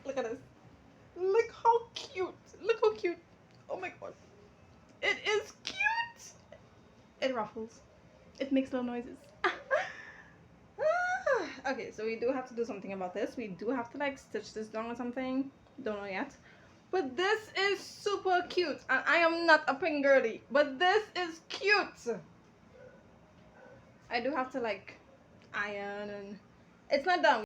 Look at this. Look how cute. Look how cute. Oh my god. It is cute. It ruffles. It makes little noises. Okay, so we do have to do something about this. We do have to like stitch this down or something. Don't know yet. But this is super cute. And I am not a pink girly. But this is cute. I do have to like iron and it's not done.